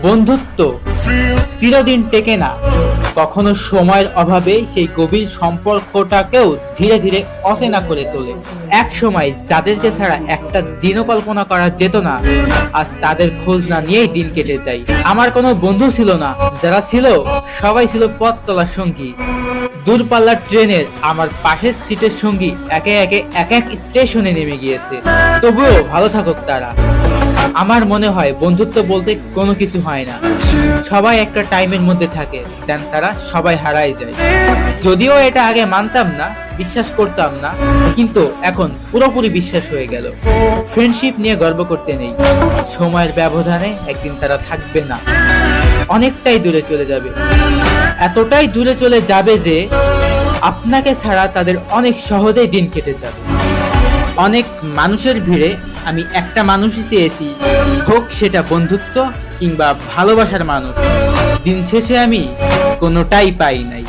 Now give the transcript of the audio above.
বন্ধুত্ব চিরদিন টেকে না, কখনো সময়ের অভাবে সেই গভীর সম্পর্কটাকেও ধীরে ধীরে অচেনা করে তোলে। এক সময় যাদেরকে ছাড়া একটা দিনও কল্পনা করা যেত না, আজ তাদের খোঁজ না নিয়েই দিন কেটে যায়। আমার কোনো বন্ধু ছিল না, যারা ছিল সবাই ছিল পথ চলার সঙ্গী। দূরপাল্লার ট্রেনের আমার পাশের সিটের সঙ্গী একে একে এক এক স্টেশনে নেমে গিয়েছে, তবুও ভালো থাকুক তারা। আমার মনে হয় বন্ধুত্ব বলতে কোনো কিছু হয় না, সবাই একটা টাইমের মধ্যে থাকে, দেন তারা সবাই হারায় যায়। যদিও এটা আগে মানতাম না, বিশ্বাস করতাম না, কিন্তু এখন পুরোপুরি বিশ্বাস হয়ে গেল। ফ্রেন্ডশিপ নিয়ে গর্ব করতে নেই, সময়ের ব্যবধানে একদিন তারা থাকবে না, অনেকটাই দূরে চলে যাবে। এতটাই দূরে চলে যাবে যে আপনাকে ছাড়া তাদের অনেক সহজেই দিন কেটে যাবে। অনেক মানুষের ভিড়ে আমি একটা মানুষই চেয়েছি, হোক সেটা বন্ধুত্ব কিংবা ভালোবাসার মানুষ। দিন শেষে আমি কোনোটাই পাই নাই।